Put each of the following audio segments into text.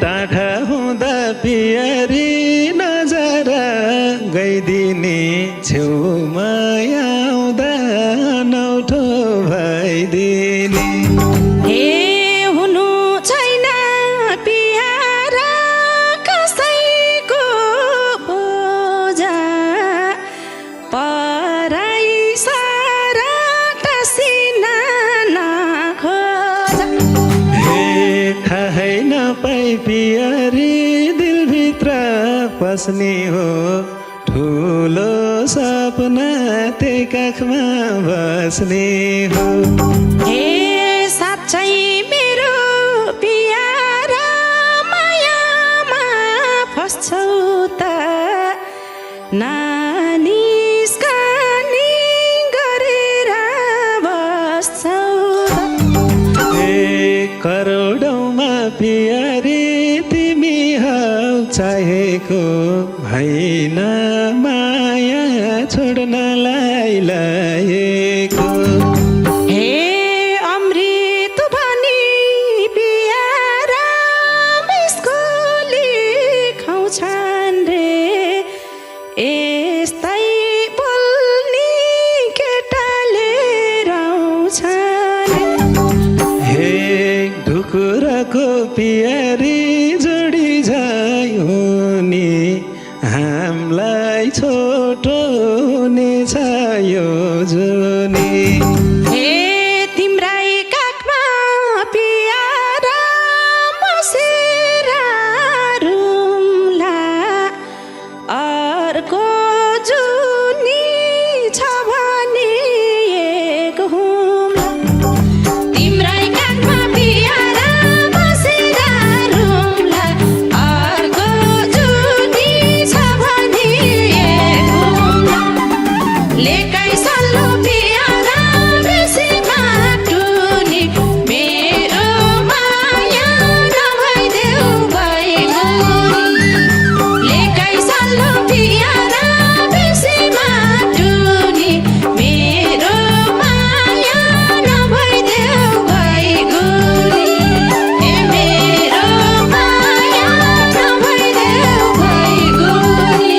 टाढा हुँदा पियरी नजर गइदिने छेउमा आउँदा नौठो भइदिने पियरी दिलभित्र पस्ने हो ठुलो सपना त्यही काखमा बस्ने हो हे साँच्चै मेरो पियारा मायामा फस्छौ त नानीस्कानी गरेर बस्छौ हे करोडौँमा पियरी चाहेको होइन माया छोड्नलाई लाएको हे अमृत भनी पियारा बिस्कुली खुवाउँछन् रे यस्तै बोल्ने केटाले रुवाउँछन् हे ढुकुरको पियरी हामीलाई छोटो हुनेछ यो जुनी हे तिम्रै काखमा पियारा बसेर रुम्ला अर्को जुनी छ भने एक हुम्ला तिम्रै काखमा पियारा बसेर रुम्ला अर्को जुनी छ भने एक हुम्ला लेकै सल्लो पियारा बेसी माटुनी मेरो माया नभइदेऊ भइगुनी लेकै सल्लो पियारा बेसी माटुनी मेरो माया नभइदेऊ भइगुनी ए मेरो माया नभइदेऊ भइगुनी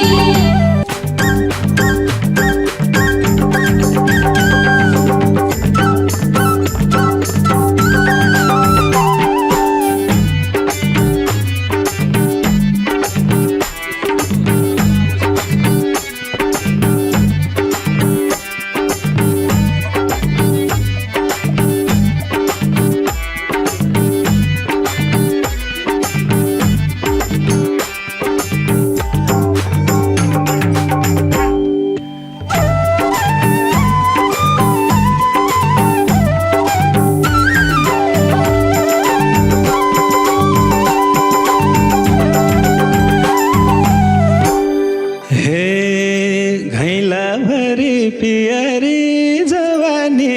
पियरी जवानी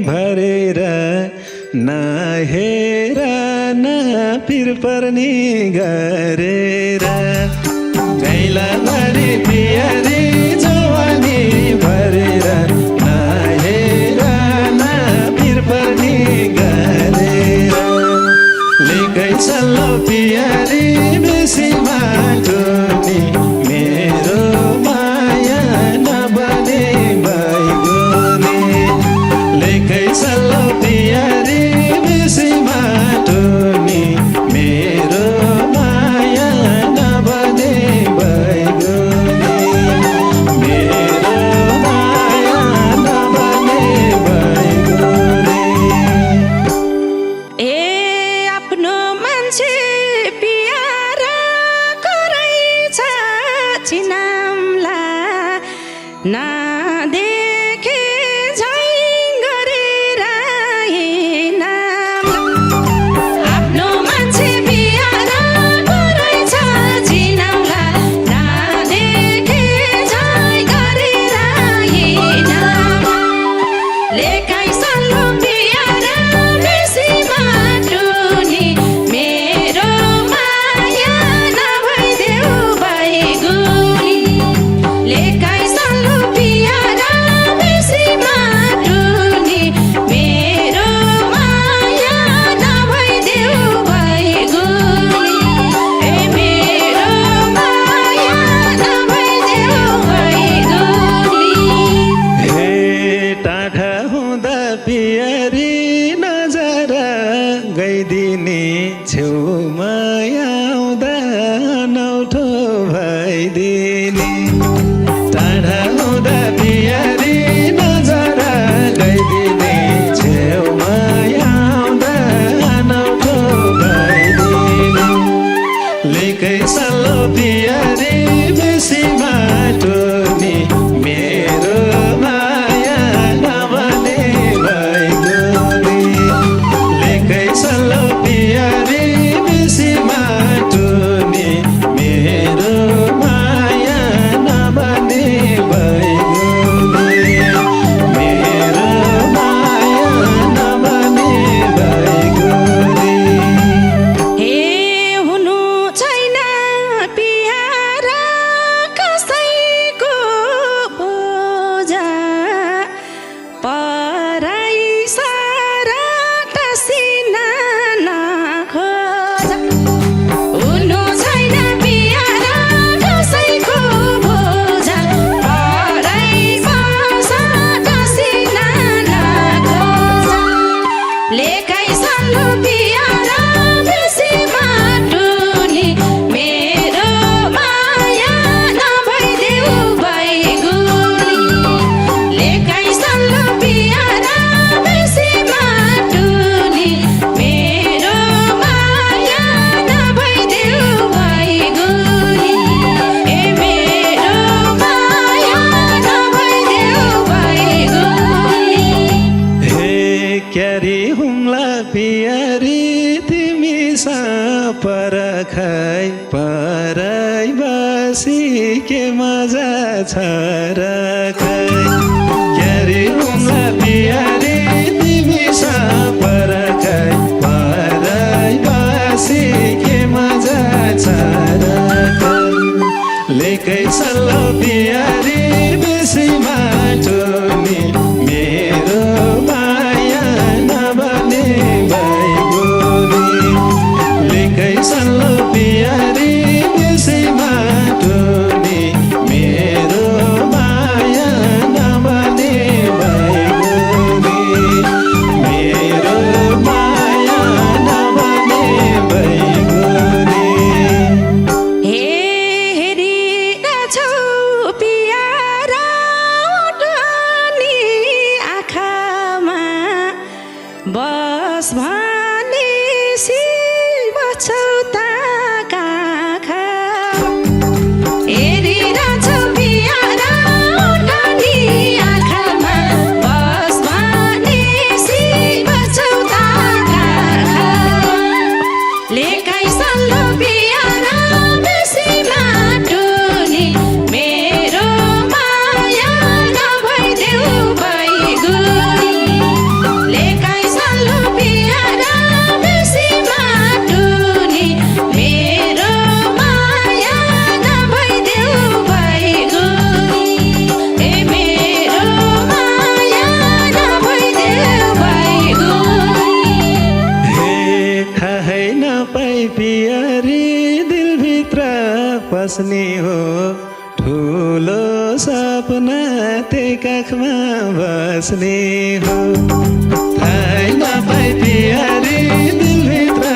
भरेर नहेर नपिर पर्ने गरेर घैलाभरि पियरी जवानी भरेर नहेर नपिर पर्ने गरेर लेकै सल्लो पियरी बेसी माटुनी मेरो माया नबने भइगुनी लेकै सल्लो पियरी बेसी माटुनी मेरो माया नबने भइगुनी मेरो माया नबने भइगुनी ए आफ्नो मान्छे पियारा रहेछ चिनामला नदेखे झै गरेर आफ्नो मान्छे पियारा रहेछ चिनामला नदेखे झै गरेर लेखाइ सल्लो पियारा बेसी माटुनी मेरो माया नभइदेऊ भइगुनी लेखाइ सल्लो पियारा छेउमा आउँदा नौठो भइदिने टाढा हुँदा बिहारी नजर गइदिने छेउमा आउँदा नौठो भइदिने लेकै सल्लो बिहारी बेसी बाटो नि मेरो माया नभने भइगयो नि लेकै सल्लो बिहारी बेसी बाटो नि मेरो माया नभने भइगयो नि मेरो माया नभने भइगयो नि हे हुनु छैन प्यार कसैको बोझा पराई सारा टसिना नखोजा हुनु छैन प्यार कसैको बोझा पराई सारा टसिना नखोजा लेखै सानो प्यार बेसी माटुनी मेरो माया नभइदेऊ भइगुनी लेखै सानो प्यार बेसी माटुनी मेरो माया नभइदेऊ भइगुनी ए मेरो माया नभइदेऊ भइगुनी हे क्यारी हुम्ला पियारी तिमी परखाइ पराई बसी के मजा छ रखाइ क्यारी हुम्ला पियारी तिमी परखाइ पराई बसी के मजा छ रखाइ लेकै सल्लो बिहारी बेसी माटो नि मेरो माया नभने भइगयो नि लेकै सल्लो बिहारी बेसी माटो नि मेरो माया नभने भइगयो नि मेरो माया नभने भइगयो नि हे हेरिरहेछौ प्यार उठ्ने आँखामा बस भनेपछि बस्छौ त काखमा हेरिरहेछौ प्यार उठ्ने आँखामा बस भनेपछि बस्छौ त काखमा लेखै सल्लो प्यार बेसी माटुनी मेरो माया नभइदेऊ भइगुनी लेखै सल्लो प्यार बेसी माटुनी मेरो माया नभइदेऊ भइगुनी ए मेरो माया नभइदेऊ भइगुनी हे थाहै नपाई पियारी दिलभित्र पस्ने हो ठुलो सपना त्यही काखमा बस्ने हो थाहै नपाई पियारी दिलभित्र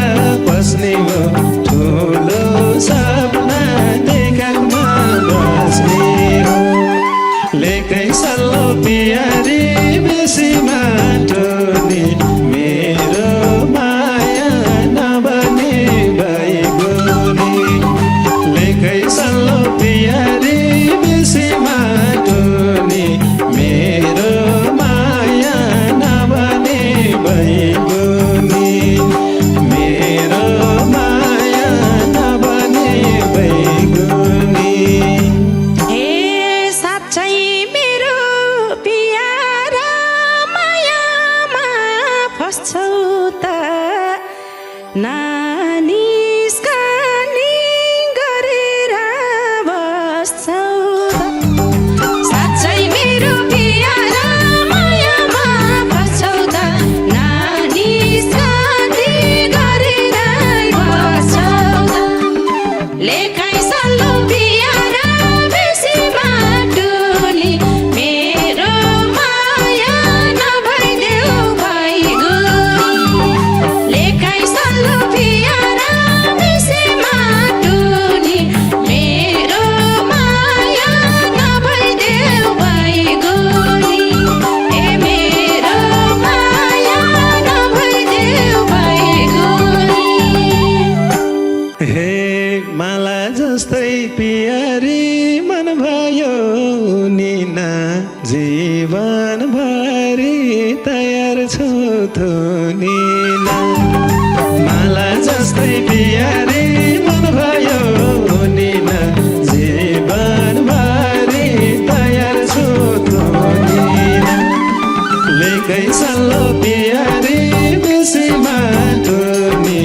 पस्ने हो ठुलो सपना त्यही काखमा बस्ने हो लेकै सल्लो पियारी बेसी माटो नि मेरो माया नभने भइगयो नि लेकै सल्लो पियारी बेसी माटो नि मेरो माया नभने भइगयो नि मेरो माया पियारी मन भयो निन जीवनभरि तयार छु थुनिन माला जस्तै पियारी मन भयो निन जीवनभरि तयार छु थुनिन लेकै सल्लो पियारी बेसी माटुनी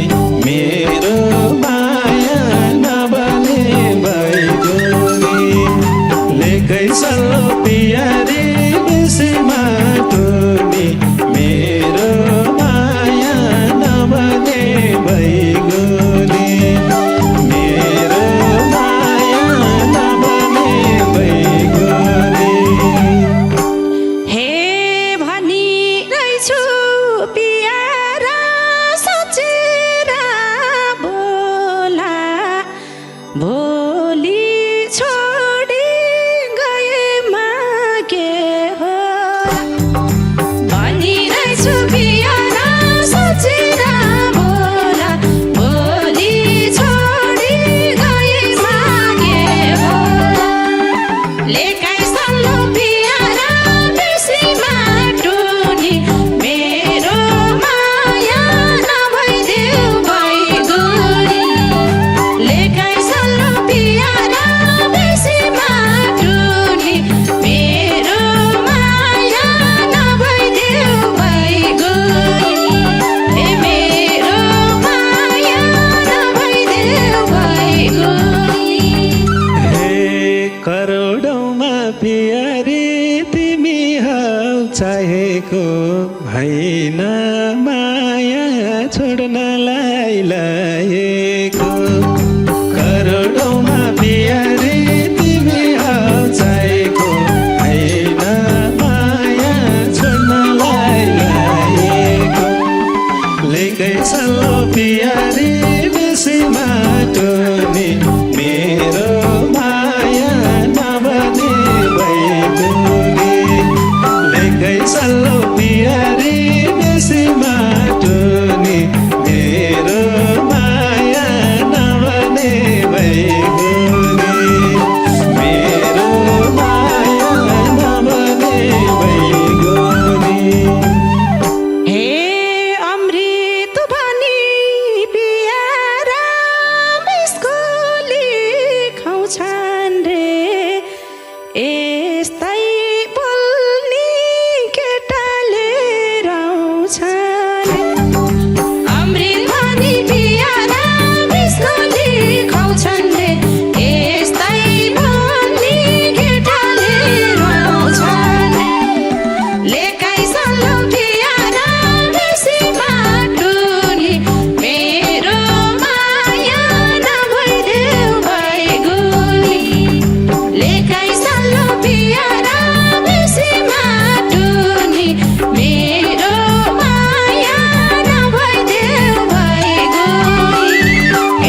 मेरो माया नबने भइगयो लेकै सल्लो पियारी बेसी माटुनी मेरो माया नबने भइगयो मेरो माया नबने भइगयो हे भनिरहेछु पियारा सोचेर बोला भोलि छोडी गएमा के हो भनिरहेछु पियारा सोचेर बोला भोलि छोडी गएमा के हो लेकाइ सल्लो पियारा बेसी माटुनी मेरो माया नभइदेऊ भइगुरी लेकाइ सल्लो पियारा बेसी माटुनी मेरो माया नभइदेऊ भइगुरी ए मेरो माया नभइदेऊ भइगुरी हे करोडौँमा पियारी तिमी हौ चाहेको होइन माया छोड्नलाई लाएको करोडौँमा पियारी तिमी हौ चाहेको होइन माया छोड्नलाई लाएको लेकै सल्लो पियारी बेसी माटुनी मेरो माया नबने भइगयो लेकै सल्लो पियारी बेसी माटुनी मेरो माया नबने भइगयो मेरो माया नबने भइगयो हे अमृत भनी पियारा बिस्कुली खुवाउँछन् रे यस्तै बोल्ने केटाले राउँछन् अमृत भनी पियारा बिस्कुली खुवाउँछन् रे यस्तै बोल्ने केटाले राउँछन् लेकाइ सल्लो पियारा बेसी माटुनी मेरो माया नभइदेऊ भइगुरी लेकाइ सल्लो पियारा बेसी माटुनी मेरो माया नभइदेऊ भइगुरी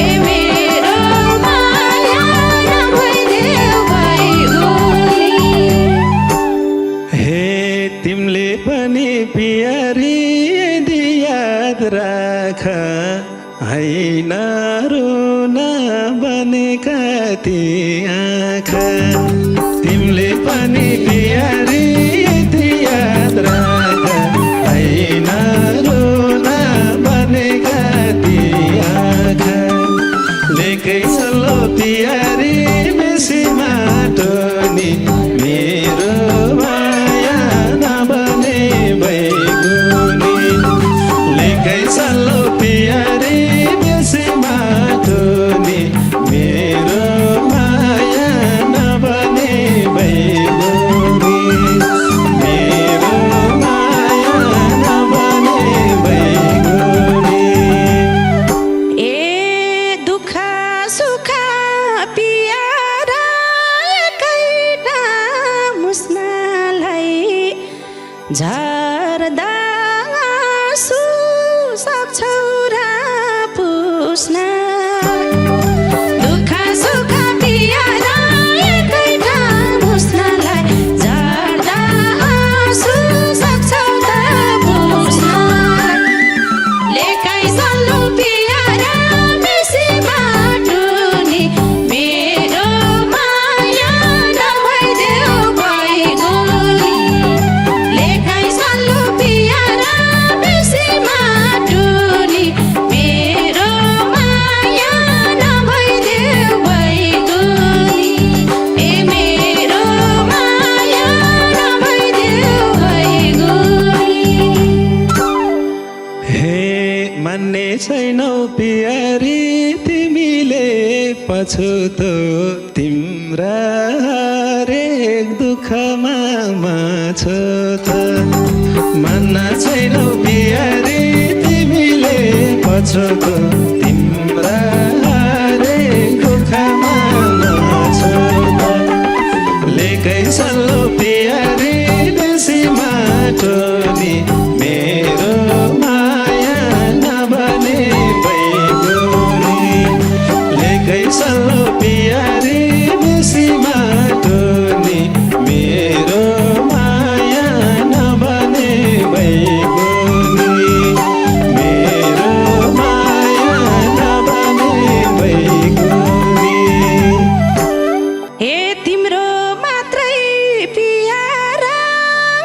ए मेरो माया नभइदेऊ भइगुरी हे तिमीले पनि पियारी यदि याद राख होइन रुन बनेका ती आँखा तिमीले पनि पियारी यदि याद राख होइन रुन बनेका ती आँखा लेकै सल्लो पियारी बेसी माटुनी मेरो माया नबने भइगयो लेकै सल्लो पियारी बेसी माटुनी मेरो माया नबने भइगयो मेरो माया नबने भइगयो ए दुःख सुख पियारा एकैटा मुस्नालाई झर्दा आँसु सक्छौ र पुस्न दुःख सुख पियारा एकैटा मुस्नालाई झर्दा आँसु सक्छौ त पुस्न लेकाइ सल्लो पियारा बेसी माटुनी मेरो पछुतो तिम्रा हरेक दुःखमा म छु त मान्न छैनौ प्यारी तिमीले पछुतो तिम्रा हरेक दुःखमा म छु त लेकै सल्लो प्यारी बेसी माटो नि मेरो माया नभने बैगुनी लेकै सल्लो प्यारी बेसी माटो नि मेरो माया नभने बैगुनी मेरो माया नभने बैगुनी हे तिम्रो मात्रै पियारा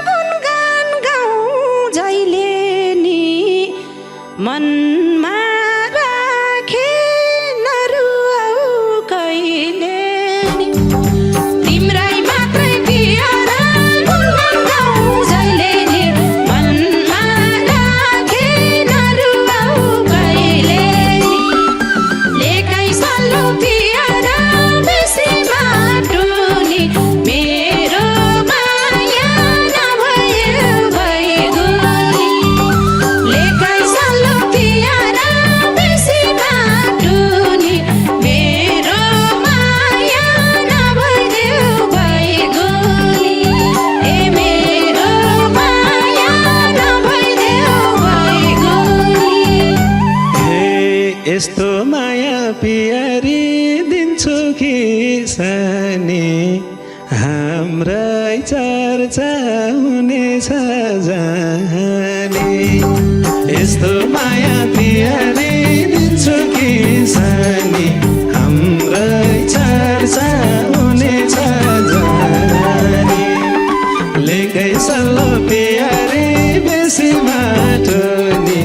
गुनगान गाउँ जहिले नि मनमा राखे नरुवाऊ कहिले नि तिम्रै मात्रै पियारा गुनगान गाउँ जहिले नि मनमा राखे नरुवाऊ कहिले नि लेकै सल्लो पियारा बेसी माटो नि मेरो माया नभए बैगुनी लेकै सल्लो पियारा बेसी माटो नि मेरो माया नभइदेऊ बैगुनी ए मेरो माया नभइदेऊ बैगुनी हे यस्तो माया प्यारी दिन्छु कि सानी हाम्रै चर्चा हुनेछ जाने यस्तो माया प्यारी दिन्छु कि सानी हाम्रै चर्चा हुनेछ जाने लेकै सल्लो प्यारी बेसी माटो नि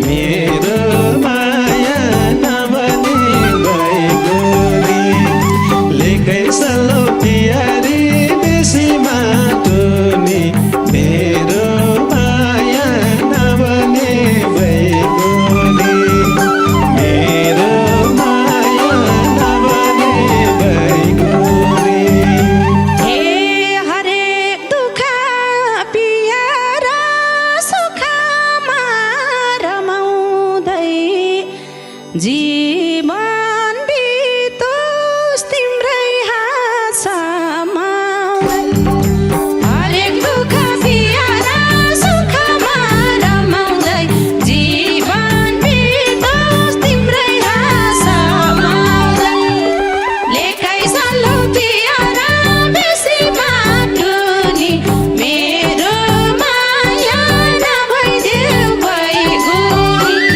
मेरो माया नभने बैगुनी लेकै सल्लो प्यारी बेसी माटो नि मेरो माया नभने बैगुनी मेरो माया नभने बैगुनी हे हरेक दुःख पियारा सुखमा रमाउँदै जीवन बितोस् तिम्रै हात समाउँदै हरेक दुःख पियारा सुखमा रमाउँदै जीवन बितोस् तिम्रै हात समाउँदै लेकै सल्लो पियारा बेसी माटो नि मेरो माया नभइदेऊ बैगुनी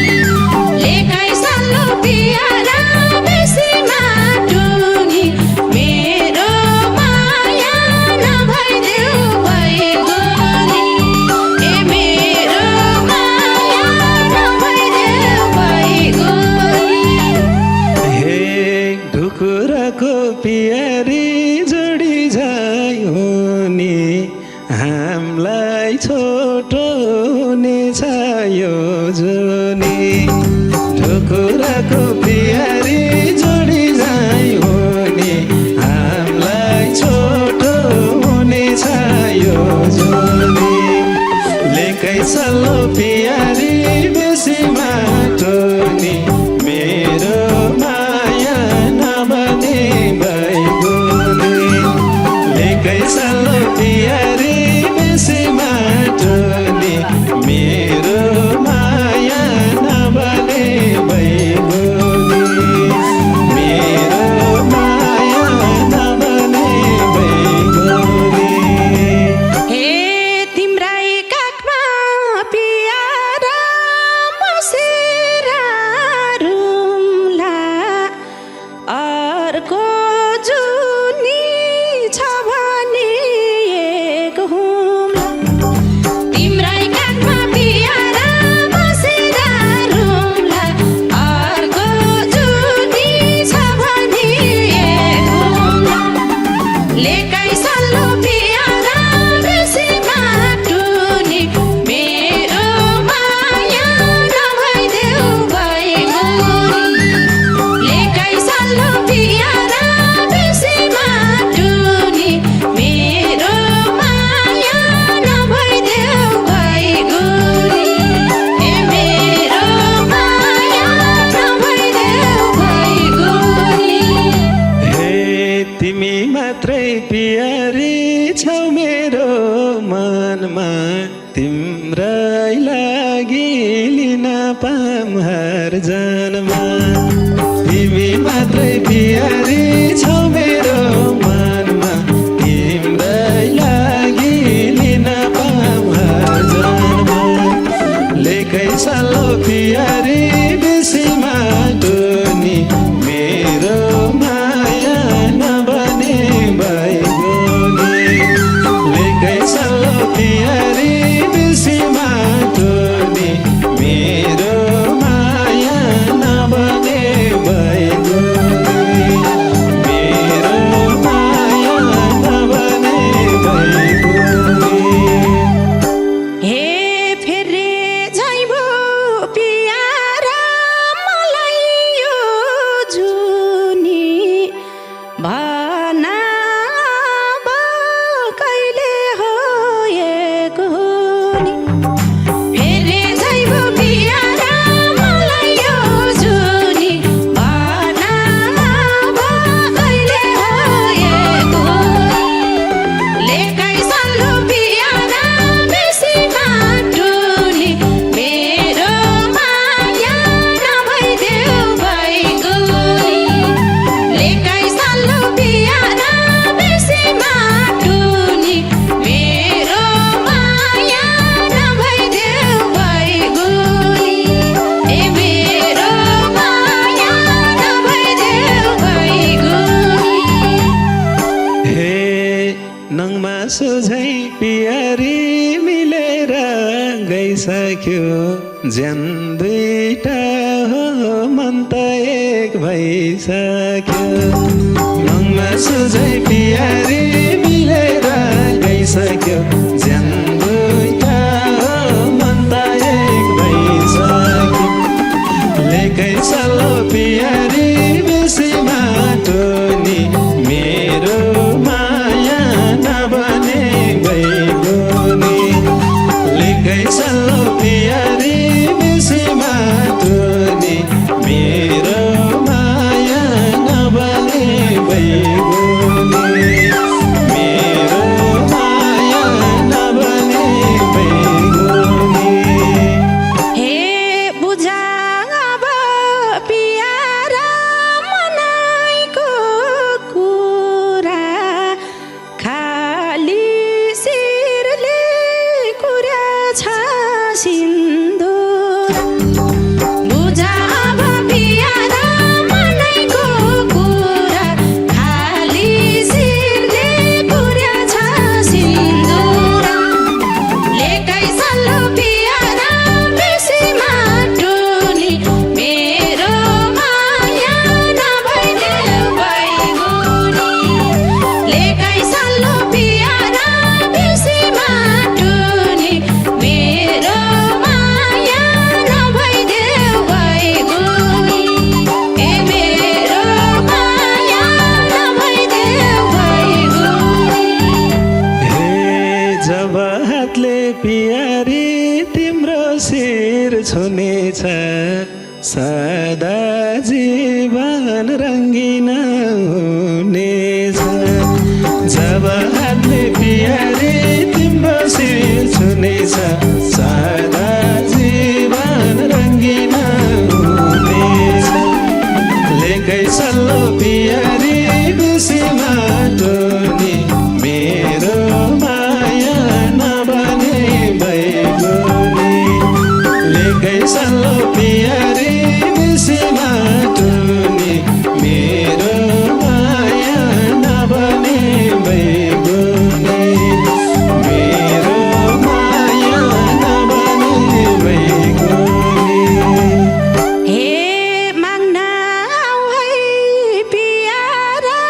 लेकै सल्लो पियारा बेसी माटो नि मेरो माया नभइदेऊ बैगुनी ए मेरो माया नभइदेऊ बैगुनी हे ढुकुरको प्यारी जोडी जायो नि हामीलाई छोटो हुनेछ यो जुनी ढुकुरको प्यारी जोडी जायो नि हामीलाई छोटो हुनेछ यो जुनी लेकै सल्लो प्यारी बेसी माटो नि मेरो माया नभने बैगुनी लेकै सल्लो प्यारी बेसी माटो नि मेरो माया नभने बैगुनी मेरो माया नभने बैगुनी हे तिम्रै काखमा पियारा बसेर रुम्ला अर्को जुनी छ भने पियारी छौ मेरो मनमा तिम्रै लागि लिन पाम हर जन्म तिमी मात्रै पियारी छौ मेरो मनमा तिम्रै लागि लिन पाम हर जन्म लेकै सालो पियारी बेसीमा टोनी मेरो माया नबने भइगयो लेकै सालो पियारी बेसीमा टोनी मेरो माया नबने भइगयो मेरो माया नबने भइगयो हे फेरि झैँभो पियारा मलाई यो जुनी भना अब कहिले हो एक हुनी फेरि झैँभो पियारा मलाई यो जुनी भना अब कहिले हो एक हुनी लेकै सल्लो पियारा बेसीमा टुनी मेरो माया नभइदेऊ भइगुनी लेकै सल्लो पियारा बेसीमा टुनी मेरो माया नभइदेऊ भइगुनी ए मेरो माया नभइदेऊ भइगुनी हे नङमा सोझै पियारी मिलेर गइसक्यो ज्यान दुईटा हो मन त एक भइसक्यो नङमा सोझै पियारी मिलेर गइसक्यो ज्यान दुईटा हो मन त एक भइसक्यो लेकै सालो पियारी बेसीमा टोनी मेरो माया नबने भइगयो लेकै सालो पियारी बेसीमा टोनी मेरो माया नबने भइगयो मेरो माया नबने भइगयो हे बुझा अब पियारा मनाइको कुरा खाली शिरले कुरा छ सिन्दुर बुझा अब पियारा मनाइको कुरा खाली शिरले कुरा छ सिन्दुर लेकै सल्लो पियारा बेसीमा टुनी मेरो माया नभइदेऊ भइगुनी लेकै सल्लो पियारा बेसीमा टुनी मेरो माया नभइदेऊ भइगुनी ए मेरो माया नभइदेऊ भइगुनी हे जब हातले पियारी तिम्रो शिर छुनेछ सदा जीवन रङ्गिन हुनेछ जब हातले पियारी तिम्रो शिर छुनेछ सदा जीवन रङ्गिन हुनेछ लेकै सल्लो पियारी बेसीमा टोनी मेरो माया नबने भइगयो लेकै सल्लो पियारी बेसीमा टोनी मेरो माया नबने भइगयो मेरो माया नबने भइगयो हे माग्न आऊ है पियारा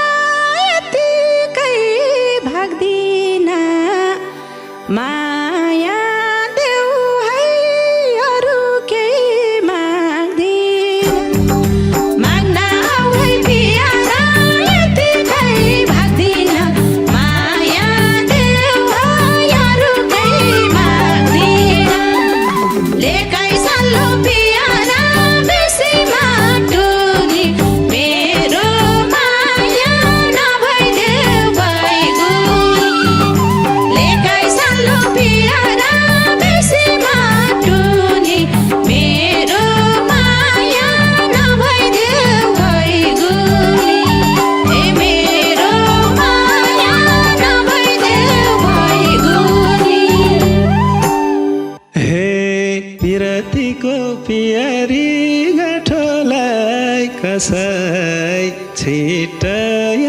छिट्टै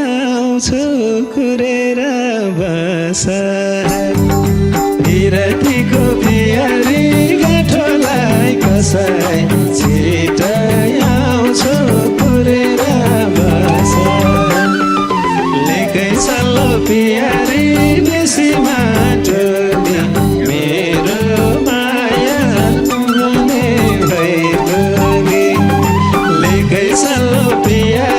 आउँछु कुरेर बस विरतीको पियारी गाँठोलाई कसै छिट्टै आउँछु कुरेर बस लेकै चल्लो पियारी बेसी माटो मेरो माया हुने भइगयो लेकै चल्लो पियारी